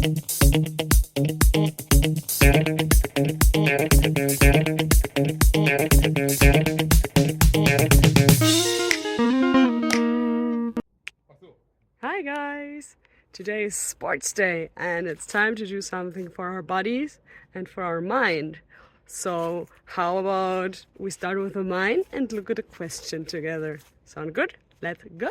Hi guys! Today is sports day and it's time to do something for our bodies and for our mind. So how about we start with the mind and look at a question together? Sound good? Let's go!